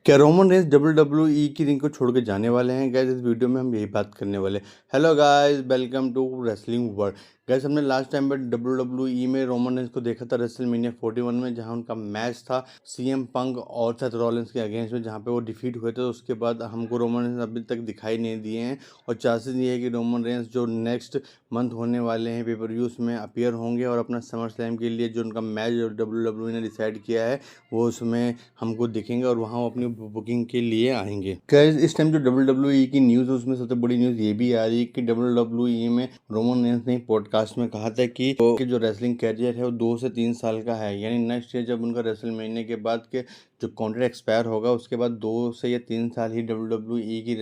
क्या Roman Reigns WWE की ring को छोड़ के जाने वाले हैं? गाइस इस वीडियो में हम यही बात करने वाले हैं। Hello guys, welcome to wrestling world. Guys हमने लास्ट टाइम पे WWE में रोमन रेंस को देखा था रेसलमेनिया 41 में, जहां उनका मैच था CM पंक और सेथ रॉलिंस के अगेंस्ट में, जहां पे वो डिफीट हुए थे। उसके बाद हमको रोमन रेंस अभी तक दिखाई नहीं दिए हैं और चांसेस ये है कि रोमन रेंस जो नेक्स्ट मंथ होने वाले हैं पेपर व्यूज में अपीयर होंगे और अपना समर स्लैम के लिए जो उनका मैच WWE ने डिसाइड किया है वो उसमें हमको दिखेंगे और वहाँ वो अपनी बुकिंग के लिए आएंगे। गाइस इस टाइम जो WWE की न्यूज़ है उसमें सबसे बड़ी न्यूज़ ये भी आ रही है कि WWE में रोमन रेंस ने पॉडकास्ट में कहा था कि जो रेसलिंग कैरियर है वो 2 से 3 साल का है, यानी नेक्स्ट ईयर जब उनका रेसलमेनिया के बाद के जो कॉन्ट्रैक्ट एक्सपायर होगा उसके बाद 2 से या 3 साल ही WWE की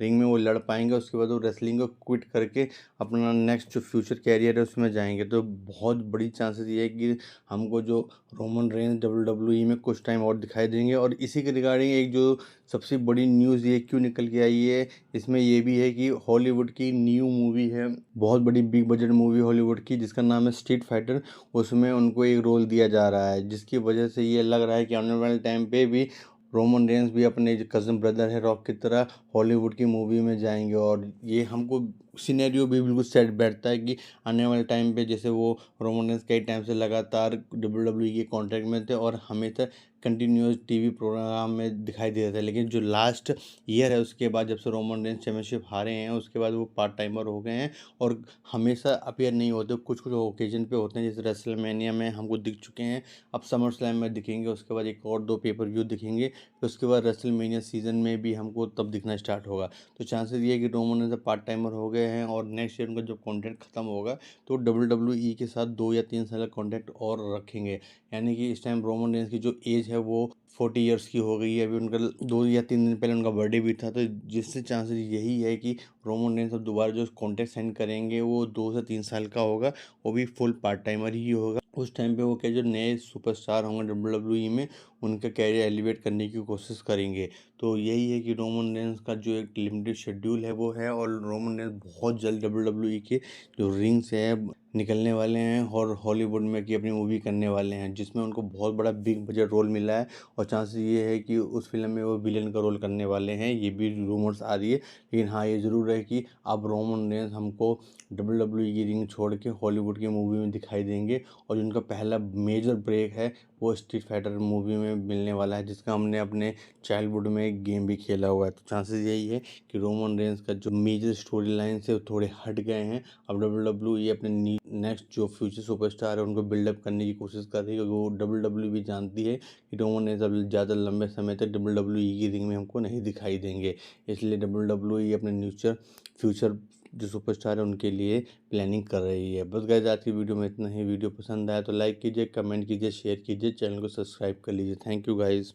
रिंग में वो लड़ पाएंगे। उसके बाद वो रेसलिंग को क्विट करके अपना नेक्स्ट जो फ्यूचर कैरियर है उसमें जाएंगे। तो बहुत बड़ी चांसेस ये है कि हमको जो रोमन रेंस WWE में कुछ टाइम और दिखाई देंगे। और इसी के रिगार्डिंग एक जो सबसे बड़ी न्यूज़ ये क्यों निकल के आई है, इसमें ये भी है कि हॉलीवुड की न्यू मूवी है, बहुत बड़ी बिग बजट मूवी हॉलीवुड की, जिसका नाम है स्ट्रीट फाइटर। उसमें उनको एक रोल दिया जा रहा है, जिसकी वजह से ये लग रहा है कि आने वाले टाइम पे भी रोमन रेंस भी अपने जो कज़न ब्रदर है रॉक की तरह हॉलीवुड की मूवी में जाएंगे। और ये हमको सिनेरियो भी बिल्कुल सेट बैठता है कि आने वाले टाइम पे जैसे वो रोमन रेंस कई टाइम से लगातार WWE के कॉन्ट्रैक्ट में थे और हमेशा कंटिन्यूस टीवी प्रोग्राम में दिखाई दे रहे थे, लेकिन जो लास्ट ईयर है उसके बाद जब से रोमन रेंस चैंपियनशिप हारे हैं उसके बाद वो पार्ट टाइमर हो गए हैं और हमेशा अपीयर नहीं होते, कुछ कुछ ओकेजन पे होते हैं, जैसे रेसलमेनिया में हमको दिख चुके हैं, अब समर स्लैम में दिखेंगे, उसके बाद एक और 2 पेपर व्यू दिखेंगे, फिर उसके बाद रेसलमेनिया सीजन में भी हमको तब दिखना स्टार्ट होगा। तो चांसेस ये है कि रोमन रेंस पार्ट टाइमर हो गए हैं और नेक्स्ट ईयर उनका जब कॉन्ट्रैक्ट खत्म होगा तो WWE के साथ 2 या 3 साल का कॉन्ट्रैक्ट और रखेंगे। यानी कि इस टाइम रोमन रेंस की जो एज है वो 40 ईयर्स की हो गई है। अभी उनका 2 या 3 दिन पहले उनका बर्थडे भी था, तो जिससे चांसेस यही है कि रोमन रेंस अब दोबारा जो कॉन्ट्रैक्ट साइन करेंगे वो 2 से 3 साल का होगा, वो भी फुल पार्ट टाइमर ही होगा। उस टाइम पे वो क्या जो नए सुपरस्टार होंगे WWE में उनका कैरियर एलिवेट करने की कोशिश करेंगे। तो यही है कि रोमन रेंस का जो एक लिमिटेड शेड्यूल है वो है, और रोमन रेंस बहुत जल्द WWE के जो रिंग से है निकलने वाले हैं और हॉलीवुड में की अपनी मूवी करने वाले हैं, जिसमें उनको बहुत बड़ा बिग बजट रोल मिला है। और चांसेस ये है कि उस फिल्म में वो विलेन का रोल करने वाले हैं, ये भी रूमर्स आ रही है। लेकिन हाँ ये ज़रूर है कि अब रोमन रेंस हमको WWE की रिंग छोड़ के हॉलीवुड की मूवी में दिखाई देंगे। और उनका पहला मेजर ब्रेक है वो स्ट्रीट फाइटर मूवी में मिलने वाला है, जिसका हमने अपने चाइल्डहुड में एक गेम भी खेला हुआ है। तो चांसेस यही है कि रोमन रेंस का जो मेजर स्टोरी लाइन से थोड़े हट गए हैं। अब WWE अपने नेक्स्ट जो फ्यूचर सुपरस्टार है उनको बिल्डअप करने की कोशिश कर रही है, क्योंकि वो WWE भी जानती है कि रोमन रेंस अब ज़्यादा लंबे समय तक WWE की रिंग में हमको नहीं दिखाई देंगे। इसलिए WWE अपने फ्यूचर जो सुपरस्टार है उनके लिए प्लानिंग कर रही है। बस गाइस आज की वीडियो में इतना ही। वीडियो पसंद आया तो लाइक कीजिए, कमेंट कीजिए, शेयर कीजिए, चैनल को सब्सक्राइब कर लीजिए। Thank you guys.